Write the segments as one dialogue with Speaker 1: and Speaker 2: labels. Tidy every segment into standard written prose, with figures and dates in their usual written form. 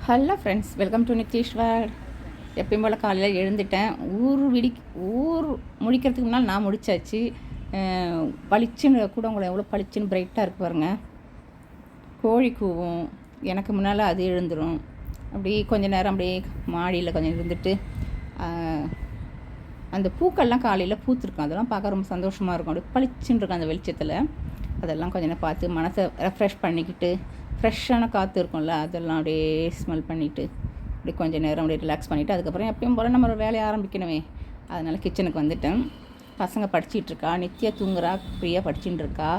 Speaker 1: Hello friends, welcome to Nitheeswar. எப்பயும் போல் காலையில் எழுந்துட்டேன். ஊர் முடிக்கிறதுக்கு முன்னால் நான் முடித்தாச்சு. பளிச்சுன்னு கூட உங்களை எவ்வளோ பளிச்சுன்னு பிரைட்டாக இருக்கு பாருங்க. கோழி கூவும், எனக்கு முன்னால் அது எழுந்துடும். அப்படியே கொஞ்சம் நேரம் அப்படியே மாடியில் கொஞ்சம் இருந்துட்டு அந்த பூக்கள்லாம் காலையில் பூத்துருக்கும். அதெல்லாம் பார்க்க ரொம்ப சந்தோஷமாக இருக்கும். அப்படியே பளிச்சுன்னு இருக்கும் அந்த வெளிச்சத்தில். அதெல்லாம் கொஞ்சம் நேரம் பார்த்து மனசை ரெஃப்ரெஷ் பண்ணிக்கிட்டு, ஃப்ரெஷ்ஷான காற்று இருக்கும்ல, அதெல்லாம் அப்படியே ஸ்மெல் பண்ணிவிட்டு அப்படி கொஞ்சம் நேரம் அப்படியே ரிலாக்ஸ் பண்ணிவிட்டு அதுக்கப்புறம் எப்பயும் போல் நம்ம ஒரு வேலையை ஆரம்பிக்கணுமே. அதனால் கிச்சனுக்கு வந்துட்டேன். பசங்க படிச்சிட்ருக்கா, நித்யா தூங்குறா, பிரியா படிச்சுட்டு இருக்கா.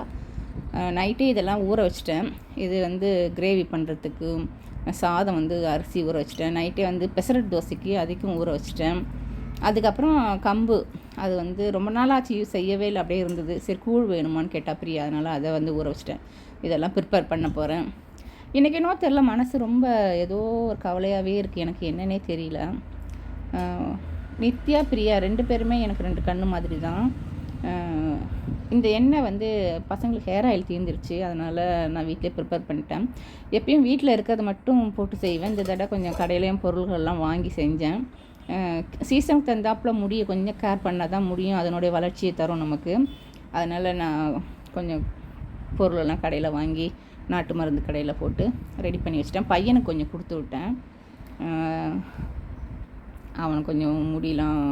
Speaker 1: நைட்டே இதெல்லாம் ஊற வச்சுட்டேன். இது வந்து கிரேவி பண்ணுறதுக்கு சாதம் வந்து அரிசி ஊற வச்சுட்டேன். நைட்டே வந்து பெசரட் தோசைக்கு அதுக்கும் ஊற வச்சுட்டேன். அதுக்கப்புறம் கம்பு, அது வந்து ரொம்ப நாளாச்சு செய்யவே இல்லை, அப்படியே இருந்தது. சரி கூழ் வேணுமான்னு கேட்டால் பிரியா, அதனால் அதை வந்து ஊற வச்சுட்டேன். இதெல்லாம் ப்ரிப்பேர் பண்ண போகிறேன். இன்றைக்கி என்னவோ தெரில, மனசு ரொம்ப ஏதோ ஒரு கவலையாகவே இருக்குது. எனக்கு என்னன்னே தெரியல. நித்யா பிரியா 2 பேருமே எனக்கு 2 கண்ணு மாதிரி தான். இந்த எண்ணெய் வந்து பசங்களுக்கு ஹேர் ஆயில் தீர்ந்துருச்சு. அதனால் நான் வீட்டிலே ப்ரிப்பேர் பண்ணிட்டேன். எப்பயும் வீட்டில் இருக்கிறத மட்டும் போட்டு செய்வேன். இந்த தடவை கொஞ்சம் கடையிலையும் பொருள்கள்லாம் வாங்கி செஞ்சேன். சீசனுக்கு தந்தாப்பில் முடியை கொஞ்சம் கேர் பண்ணால் தான் முடியும், அதனுடைய வளர்ச்சியை தரும் நமக்கு. அதனால் நான் கொஞ்சம் பொருளெல்லாம் கடையில் வாங்கி நாட்டு மருந்து கடையில் போட்டு ரெடி பண்ணி வச்சிட்டேன். பையனுக்கு கொஞ்சம் கொடுத்து விட்டேன். அவனுக்கு கொஞ்சம் முடியெலாம்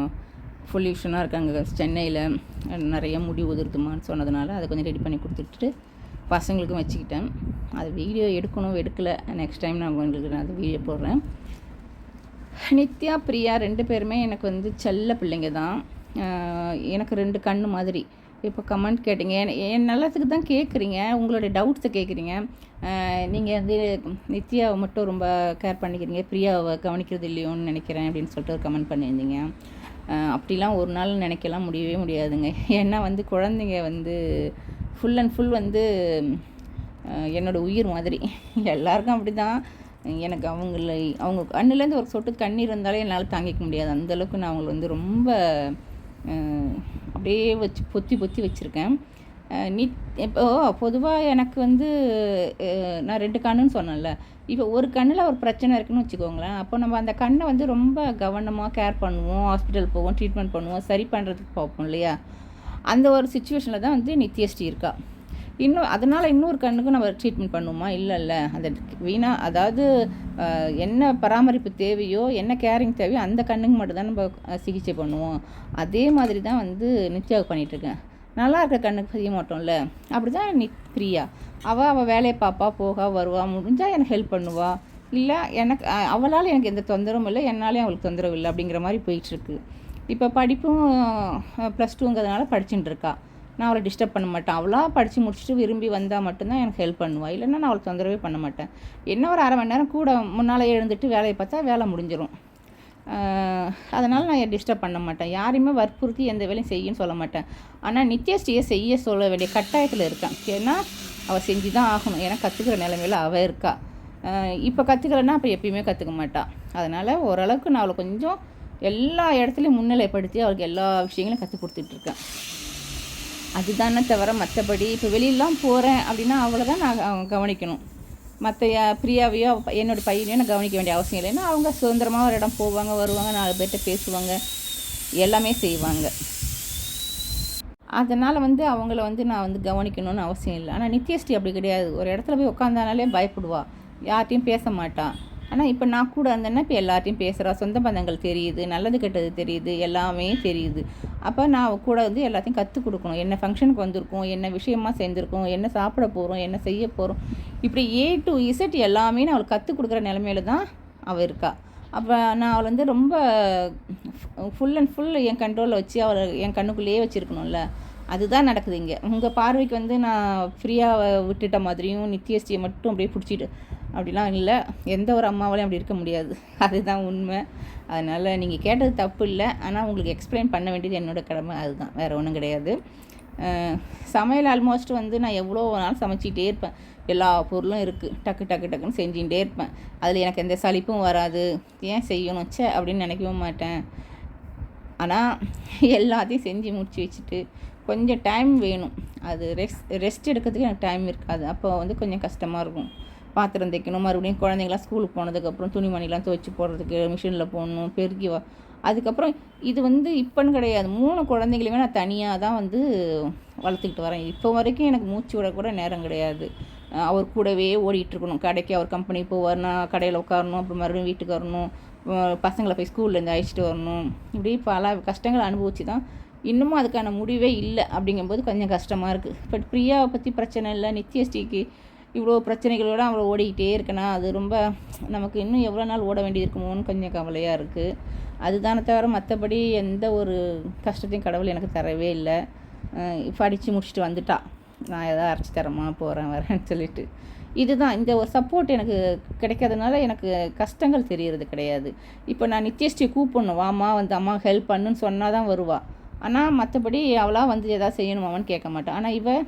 Speaker 1: பொல்யூஷனாக இருக்காங்க சென்னையில், நிறைய முடி உதிர்த்துமான்னு சொன்னதுனால அதை கொஞ்சம் ரெடி பண்ணி கொடுத்துட்டு பசங்களுக்கும் வச்சுக்கிட்டேன். அது வீடியோ எடுக்கலை. நெக்ஸ்ட் டைம் நான் உங்களுக்கு அது வீடியோ போடுறேன். நித்யா பிரியா 2 பேருமே எனக்கு வந்து செல்ல பிள்ளைங்க தான். எனக்கு 2 கண்ணு மாதிரி. இப்போ கமெண்ட் கேட்டிங்க, என் நல்லதுக்கு தான் கேட்குறீங்க, உங்களுடைய டவுட்ஸை கேட்குறீங்க. நீங்கள் வந்து நித்யாவை மட்டும் ரொம்ப கேர் பண்ணிக்கிறீங்க, பிரியாவை கவனிக்கிறது இல்லையோன்னு நினைக்கிறேன் அப்படின்னு சொல்லிட்டு ஒரு கமெண்ட் பண்ணியிருந்தீங்க. அப்படிலாம் ஒரு நாள் நினைக்கலாம் முடியவே முடியாதுங்க. ஏன்னா வந்து குழந்தைங்க வந்து ஃபுல் அண்ட் ஃபுல் வந்து என்னோடய உயிர் மாதிரி. எல்லாருக்கும் அப்படி தான். எனக்கு அவங்க கண்ணுலேருந்து ஒரு சொட்டு கண்ணீர் இருந்தாலே என்னால் தாங்கிக்க முடியாது. அந்தளவுக்கு நான் அவங்களை வந்து ரொம்ப அப்படியே வச்சு பொத்தி வச்சுருக்கேன். இப்போ பொதுவாக எனக்கு வந்து நான் 2 கண்ணுன்னு சொன்னேன்ல, இப்போ ஒரு கண்ணில் ஒரு பிரச்சனை இருக்குதுன்னு வச்சுக்கோங்களேன். அப்போ நம்ம அந்த கண்ணை வந்து ரொம்ப கவனமாக கேர் பண்ணுவோம், ஹாஸ்பிட்டல் போவோம், ட்ரீட்மெண்ட் பண்ணுவோம், சரி பண்ணுறதுக்கு பார்ப்போம் இல்லையா. அந்த ஒரு சிச்சுவேஷனில் தான் வந்து நித்யஸ்ரீ இருக்கா. அதனால் இன்னொரு கண்ணுக்கும் நம்ம ட்ரீட்மெண்ட் பண்ணுவோமா? இல்லைல்ல. அந்த வீணாக, அதாவது என்ன பராமரிப்பு தேவையோ, என்ன கேரிங் தேவையோ அந்த கண்ணுக்கு மட்டும்தான் நம்ம சிகிச்சை பண்ணுவோம். அதே மாதிரி தான் வந்து நித்யாவுக்கு பண்ணிகிட்ருக்கேன். நல்லா இருக்க கண்ணுக்கு செய்ய மாட்டோம்ல. அப்படி தான் பிரியா. அவள் வேலையை பார்ப்பா, வருவா, முடிஞ்சால் எனக்கு ஹெல்ப் பண்ணுவா. இல்லை எனக்கு அவளால் எனக்கு எந்த தொந்தரவும் இல்லை, என்னாலேயும் அவளுக்கு தொந்தரவு இல்லை அப்படிங்கிற மாதிரி போயிட்டுருக்கு. இப்போ படிப்பும் +2ங்கிறதுனால படிச்சுட்டு இருக்கா. நான் அவளை டிஸ்டர்ப் பண்ண மாட்டேன். அவளாக படித்து முடிச்சுட்டு விரும்பி வந்தால் மட்டும்தான் எனக்கு ஹெல்ப் பண்ணுவாள். இல்லைன்னா நான் அவளை தொந்தரவே பண்ண மாட்டேன். என்ன ஒரு 1/2 மணி நேரம் கூட முன்னால் எழுந்துட்டு வேலையை பார்த்தா வேலை முடிஞ்சிடும். அதனால் நான் டிஸ்டர்ப் பண்ண மாட்டேன். யாரையுமே வற்புறுத்தி எந்த வேலையும் செய்யன்னு சொல்ல மாட்டேன். ஆனால் நித்யஸ்ரீயை செய்ய சொல்ல வேண்டிய கட்டாயத்தில் இருக்கான். ஏன்னா அவள் செஞ்சு தான் ஆகணும். ஏன்னா கற்றுக்கிற நிலைமையில் அவள் இருக்கா. இப்போ கற்றுக்கலன்னா அப்போ எப்பயுமே கற்றுக்க மாட்டாள். அதனால் ஓரளவுக்கு நான் அவளை கொஞ்சம் எல்லா இடத்துலையும் முன்னிலைப்படுத்தி அவளுக்கு எல்லா விஷயங்களையும் கற்றுக் கொடுத்துட்ருக்கேன். அதுதானே தவிர மற்றபடி இப்போ வெளியெல்லாம் போகிறேன் அப்படின்னா அவளை தான் நான் கவனிக்கணும். மற்ற பிரியாவையோ என்னோடய பையனையோ நான் கவனிக்க வேண்டிய அவசியம் இல்லை. ஏன்னா அவங்க சுதந்திரமாக ஒரு இடம் போவாங்க, வருவாங்க, 4 பேர்கிட்ட பேசுவாங்க, எல்லாமே செய்வாங்க. அதனால் வந்து அவங்கள வந்து நான் வந்து கவனிக்கணும்னு அவசியம் இல்லை. ஆனால் நித்யஸ்ரீ அப்படி கிடையாது. ஒரு இடத்துல போய் உட்காந்தானாலே பயப்படுவா, யார்ட்டையும் பேச மாட்டான். ஆனால் இப்போ நான் கூட இருந்தேன்னா இப்போ எல்லார்ட்டையும் பேசுகிறா, சொந்த பந்தங்கள் தெரியுது, நல்லது கெட்டது தெரியுது, எல்லாமே தெரியுது. அப்போ நான் அவள் கூட வந்து எல்லாத்தையும் கற்றுக் கொடுக்கணும். என்ன ஃபங்க்ஷனுக்கு வந்திருக்கோம், என்ன விஷயமா சேர்ந்துருக்கோம், என்ன சாப்பிட போகிறோம், என்ன செய்ய போகிறோம், இப்படி A to Z எல்லாமே நான் அவளுக்கு கற்றுக் கொடுக்குற நிலமையில தான் அவள் இருக்கா. அப்போ நான் அவளை வந்து ரொம்ப ஃபுல் அண்ட் ஃபுல் என் கண்ட்ரோலில் வச்சு அவளை என் கண்ணுக்குள்ளேயே வச்சுருக்கணும்ல. அதுதான் நடக்குது இங்கே. உங்கள் பார்வைக்கு வந்து நான் ஃப்ரீயாக விட்டுட்ட மாதிரியும் நித்யஸ்ரீயை மட்டும் அப்படியே பிடிச்சிட்டு அப்படிலாம் இல்லை. எந்த ஒரு அம்மாவாலையும் அப்படி இருக்க முடியாது. அதுதான் உண்மை. அதனால் நீங்கள் கேட்டது தப்பு இல்லை. ஆனால் உங்களுக்கு எக்ஸ்பிளைன் பண்ண வேண்டியது என்னோடய கடமை. அதுதான், வேறு ஒன்றும் கிடையாது. சமையல் ஆல்மோஸ்ட் வந்து நான் எவ்வளோ நாள் சமைச்சிக்கிட்டே இருப்பேன். எல்லா பொருளும் இருக்குது, டக்குன்னு செஞ்சுக்கிட்டே இருப்பேன். அதில் எனக்கு எந்த சலிப்பும் வராது. ஏன் செய்யணும் அப்படின்னு நினைக்கவும் மாட்டேன். ஆனால் எல்லாத்தையும் செஞ்சு முடிச்சு வச்சுட்டு கொஞ்சம் டைம் வேணும். அது ரெஸ்ட் எடுக்கிறதுக்கு எனக்கு டைம் இருக்காது. அப்போ வந்து கொஞ்சம் கஷ்டமாக இருக்கும். பாத்திரம் தைக்கணும், மறுபடியும் குழந்தைங்களாம் ஸ்கூலுக்கு போனதுக்கப்புறம் துணிமணிலாம் துவைச்சி போடுறதுக்கு மிஷினில் போடணும், பெருக்கி அதுக்கப்புறம் இது வந்து இப்போன்னு கிடையாது, 3 குழந்தைங்களையுமே நான் தனியாக தான் வந்து வளர்த்துக்கிட்டு வரேன். இப்போ வரைக்கும் எனக்கு மூச்சு விட கூட நேரம் கிடையாது. அவர் கூடவே ஓடிட்டுருக்கணும். கடைக்கு அவர் கம்பெனிக்கு போவார், நான் கடையில் உட்காரணும், அப்புறம் மறுபடியும் வீட்டுக்கு வரணும், பசங்களை போய் ஸ்கூல்லேருந்து அழைச்சிட்டு வரணும். இப்படி பல கஷ்டங்களை அனுபவிச்சு தான் இன்னமும் அதுக்கான முடிவே இல்லை. அப்படிங்கும்போது கொஞ்சம் கஷ்டமாக இருக்குது. பட் பிரியாவை பற்றி பிரச்சனை இல்லை, நித்யஸ்ரீக்கு இவ்வளோ பிரச்சனைகளோடு அவளை ஓடிக்கிட்டே இருக்கேனா, அது ரொம்ப நமக்கு இன்னும் எவ்வளோ நாள் ஓட வேண்டியிருக்குமோன்னு கொஞ்சம் கவலையாக இருக்குது. அதுதானே தவிர மற்றபடி எந்த ஒரு கஷ்டத்தையும் கடவுள் எனக்கு தரவே இல்லை. படித்து முடிச்சுட்டு வந்துட்டா, நான் எதாவது அரைச்சி தரமா போகிறேன் வரேன்னு சொல்லிட்டு. இதுதான் இந்த ஒரு சப்போர்ட் எனக்கு கிடைக்காதனால எனக்கு கஷ்டங்கள் தெரியறது கிடையாது. இப்போ நான் நித்யஸ்ரீ கூப்பிடணும், வாமா வந்து அம்மா ஹெல்ப் பண்ணுன்னு சொன்னால் தான் வருவாள். ஆனால் மற்றபடி அவளாக வந்து எதாவது செய்யணுமான்னு கேட்க மாட்டான். ஆனால்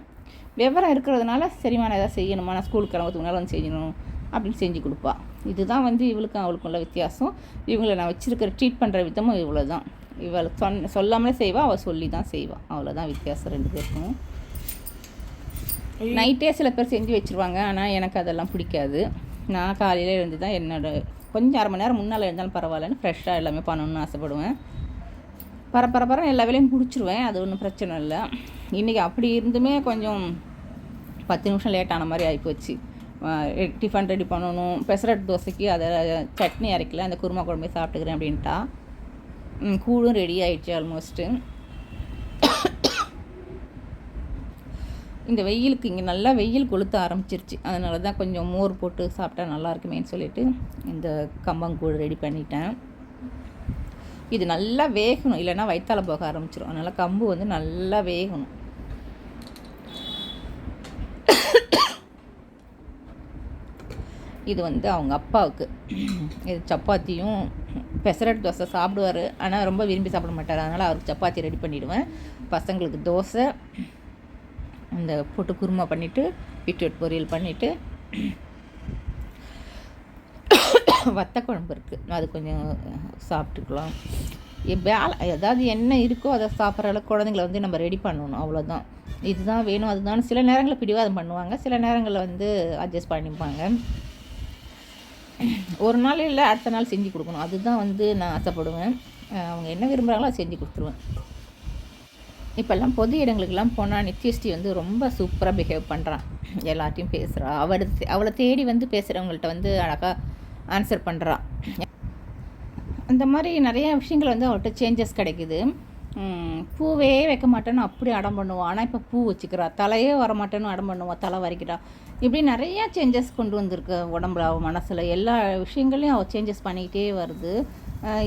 Speaker 1: விவரம் இருக்கிறதுனால சரிம்மா நான் எதாவது செய்யணுமா, நான் ஸ்கூலுக்கு கிளம்புறதுக்கு முன்னால் வந்து செய்யணும் அப்படின்னு செஞ்சு கொடுப்பா. இதுதான் வந்து இவளுக்கும் அவளுக்குள்ள வித்தியாசம். இவங்களை நான் வச்சுருக்கிற ட்ரீட் பண்ணுற விதமும் இவ்வளோ தான். இவள் சொல்லாமலே செய்வாள், அவள் சொல்லி தான் செய்வாள். அவ்வளோதான் வித்தியாசம் 2 பேருக்கும். நைட்டே சில பேர் செஞ்சு வச்சுருவாங்க, ஆனால் எனக்கு அதெல்லாம் பிடிக்காது. நான் காலையில் எழுந்து தான் கொஞ்சம் அரை மணி நேரம் முன்னால் இருந்தாலும் பரவாயில்லன்னு ஃப்ரெஷ்ஷாக எல்லாமே பண்ணணுன்னு ஆசைப்படுவேன். பரப்பரப்பரம் எல்லா வேலையும் முடிச்சிருவேன், அது ஒன்றும் பிரச்சனை இல்லை. இன்றைக்கி அப்படி இருந்துமே கொஞ்சம் 10 நிமிஷம் லேட்டான மாதிரி ஆகிப்போச்சு. டிஃபன் ரெடி பண்ணணும், பெசரட் தோசைக்கு அதை சட்னி அரைக்கல, அந்த குருமா குழம்பே சாப்பிட்டுக்கிறேன் அப்படின்ட்டா. கூழும் ரெடி ஆகிடுச்சு ஆல்மோஸ்ட்டு. இந்த வெயிலுக்கு இங்கே நல்லா வெயில் கொளுத்த ஆரம்பிச்சிருச்சு, அதனால தான் கொஞ்சம் மோர் போட்டு சாப்பிட்டா நல்லா இருக்குமேன்னு சொல்லிவிட்டு இந்த கம்பங்கூழ் ரெடி பண்ணிட்டேன். இது நல்லா வேகணும், இல்லைன்னா வயிற்றால போக ஆரம்பிச்சிடும். அதனால் கம்பு வந்து நல்லா வேகணும். இது வந்து அவங்க அப்பாவுக்கு. இது சப்பாத்தியும் பெசரட் தோசை சாப்பிடுவார், ஆனால் ரொம்ப விரும்பி சாப்பிட மாட்டார். அதனால் அவருக்கு சப்பாத்தி ரெடி பண்ணிவிடுவேன். பசங்களுக்கு தோசை, இந்த போட்டு குருமா பண்ணிவிட்டு பீட்ரூட் பொரியல் பண்ணிவிட்டு வத்த குழம்பு இருக்குது, அது கொஞ்சம் சாப்பிட்டுக்கலாம். ஏதாவது என்ன இருக்கோ அதை சாப்பிட்ற அளவுக்கு குழந்தைங்கள வந்து நம்ம ரெடி பண்ணணும், அவ்வளோதான். இதுதான் வேணும் அதுதான். சில நேரங்களில் பிடிவாதம் பண்ணுவாங்க, சில நேரங்களில் வந்து அட்ஜஸ்ட் பண்ணிப்பாங்க. ஒரு நாள் இல்லை அடுத்த நாள் செஞ்சு கொடுக்கணும், அதுதான் வந்து நான் ஆசைப்படுவேன். அவங்க என்ன விரும்புகிறாங்களோ அதை செஞ்சு கொடுத்துருவேன். இப்போல்லாம் பொது இடங்களுக்கெல்லாம் போனால் நித்யஸ்ரீ வந்து ரொம்ப சூப்பராக பிஹேவ் பண்ணுறான், எல்லார்ட்டையும் பேசுகிறா. அவளை தேடி வந்து பேசுகிறவங்கள்ட்ட வந்து அழகாக ஆன்சர் பண்ணுறான். அந்த மாதிரி நிறைய விஷயங்கள் வந்து அவள்கிட்ட சேஞ்சஸ் கிடைக்குது. பூவே வைக்க மாட்டேன்னு அப்படி அடம் பண்ணுவாள், ஆனால் இப்போ பூ வச்சுக்கிறா. தலையே வர மாட்டேன்னு அடம் பண்ணுவாள், தலை வரைக்கிறா. இப்படி நிறையா சேஞ்சஸ் கொண்டு வந்திருக்கு உடம்புல, அவள் மனசில் எல்லா விஷயங்களையும் அவள் சேஞ்சஸ் பண்ணிக்கிட்டே வருது.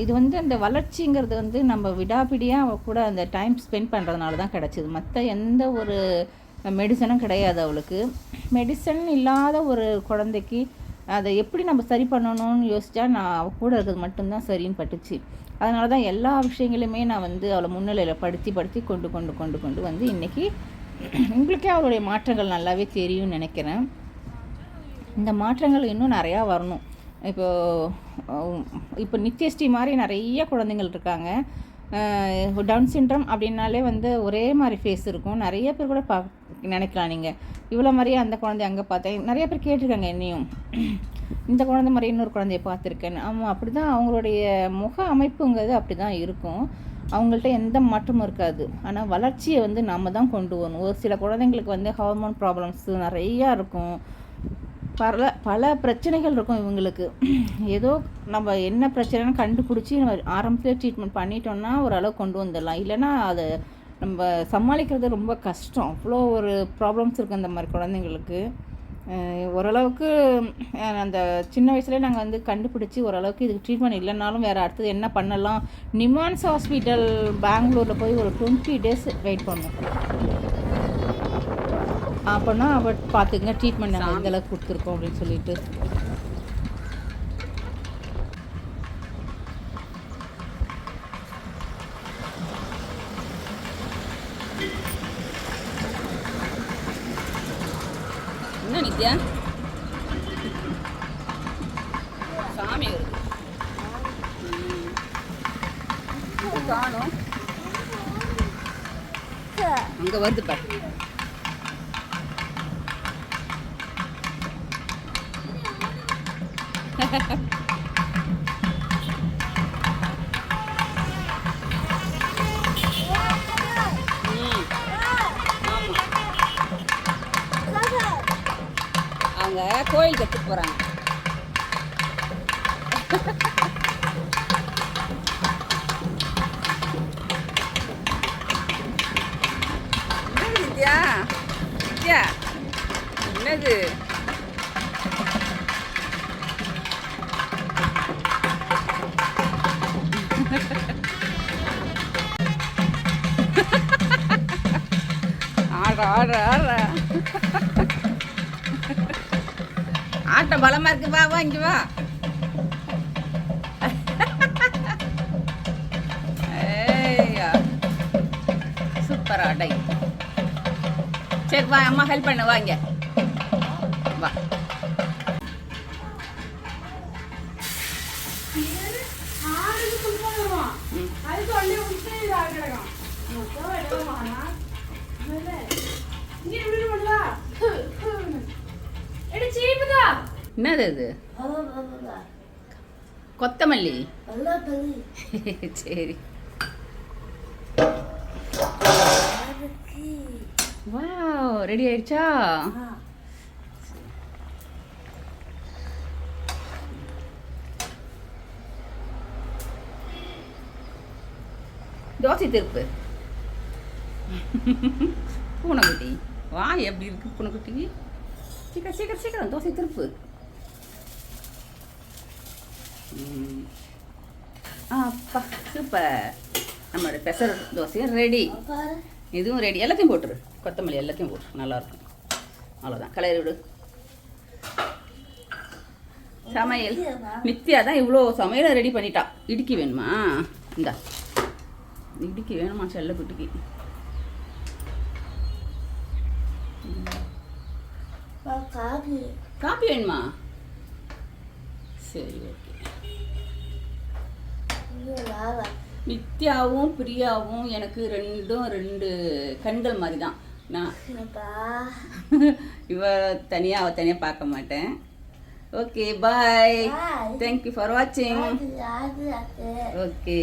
Speaker 1: இது வந்து அந்த வளர்ச்சிங்கிறது வந்து நம்ம விடாப்பிடியாக அவள் கூட அந்த டைம் ஸ்பெண்ட் பண்ணுறதுனால தான் கிடச்சிது. மற்ற எந்த ஒரு மெடிசனும் கிடையாது அவளுக்கு. மெடிசன் இல்லாத ஒரு குழந்தைக்கு அதை எப்படி நம்ம சரி பண்ணணும்னு யோசித்தா நான் அவள் கூட இருக்கிறது மட்டும்தான் சரின்னு பட்டுச்சு. அதனால தான் எல்லா விஷயங்களுமே நான் வந்து அவளை முன்னிலையில் படுத்தி கொண்டு கொண்டு கொண்டு கொண்டு வந்து இன்றைக்கி உங்களுக்கே அவளுடைய மாற்றங்கள் நல்லாவே தெரியும்னு நினைக்கிறேன். இந்த மாற்றங்கள் இன்னும் நிறையா வரணும். இப்போ நித்யஸ்ரீ மாதிரி நிறைய குழந்தைங்கள் இருக்காங்க. டவுன் சிண்ட்ரம் அப்படின்னாலே வந்து ஒரே மாதிரி ஃபேஸ் இருக்கும். நிறைய பேர் கூட நினைக்கலாம் நீங்கள் இவ்வளோ மாதிரியே அந்த குழந்தைய அங்கே பார்த்தேன். நிறைய பேர் கேட்டிருக்காங்க என்னையும், இந்த குழந்தை மாதிரி இன்னொரு குழந்தைய பார்த்துருக்கேன்னு. ஆமாம், அப்படி தான் அவங்களுடைய முக அமைப்புங்கிறது அப்படி தான் இருக்கும். அவங்கள்ட்ட எந்த மாற்றமும் இருக்காது. ஆனால் வளர்ச்சியை வந்து நம்ம தான் கொண்டு வரணும். ஒரு சில குழந்தைங்களுக்கு வந்து ஹார்மோன் ப்ராப்ளம்ஸ் நிறையா இருக்கும், பல பிரச்சனைகள் இருக்கும் இவங்களுக்கு. ஏதோ நம்ம என்ன பிரச்சனைன்னு கண்டுபிடிச்சி நம்ம ஆரம்பத்தில் ட்ரீட்மெண்ட் பண்ணிட்டோம்னா ஓரளவு கொண்டு வந்துடலாம். இல்லைன்னா அதை நம்ம சமாளிக்கிறது ரொம்ப கஷ்டம். அவ்வளோ ஒரு ப்ராப்ளம்ஸ் இருக்குது அந்த மாதிரி குழந்தைங்களுக்கு. ஓரளவுக்கு அந்த சின்ன வயசுலேயே நாங்கள் வந்து கண்டுபிடிச்சி ஓரளவுக்கு இதுக்கு ட்ரீட்மெண்ட் இல்லைனாலும் வேறு அடுத்தது என்ன பண்ணலாம், நிமான்ஸ் ஹாஸ்பிட்டல் பெங்களூரில் போய் ஒரு 20 days வெயிட் பண்ணோம். அப்போனா அவள் பார்த்துங்க ட்ரீட்மெண்ட் நாங்கள் எந்தளவுக்கு கொடுத்துருக்கோம் அப்படின்னு சொல்லிட்டு. என்ன நித்யா சாமி காணும் அங்கே வருது பாரு. அவங்க கோயில் கற்றுக்கு போகிறாங்க. என்னது வித்யா? வித்யா என்னது? ஆடுறா ஆடுறா ஆடுறா. ஆட்டம் பலமா இருக்கு. வா வா இங்க வா. ஏய்யா சூப்பர் ஆடை. சரி வா அம்மா ஹெல்ப் பண்ண. வா இங்க வா. என்னது இது? கொத்தமல்லி. சரி. வாவ் ரெடி ஆயிடுச்சா? தோசை திருப்பு. பூனைக்குட்டி வா. எப்படி இருக்கு பூனைக்குட்டி? சீக்கிரம் சீக்கிரம் சீக்கிரம் தோசை திருப்பு. அப்பா சூப்பர். நம்மளோட பெசர் தோசையும் ரெடி. இதுவும் ரெடி. எல்லாத்தையும் போட்டுரு. கொத்தமல்லி எல்லாத்தையும் போட்டுரு. நல்லாயிருக்கும். அவ்வளோதான். கலரி விடு. சமையல் நித்யா தான் இவ்வளோ சமையலை ரெடி பண்ணிட்டா. இடுக்கி வேணுமா? இந்தா இடுக்கி வேணுமா செல்ல குட்டிக்கு? காப்பி வேணுமா? சரி ஓகே. நித்யாவும் பிரியாவும் எனக்கு ரெண்டு கண்கள் மாதிரி தான். நான் இவ தனியாக அவ தனியாக பார்க்க மாட்டேன். Okay bye. தேங்க்யூ ஃபார் வாட்சிங். ஓகே.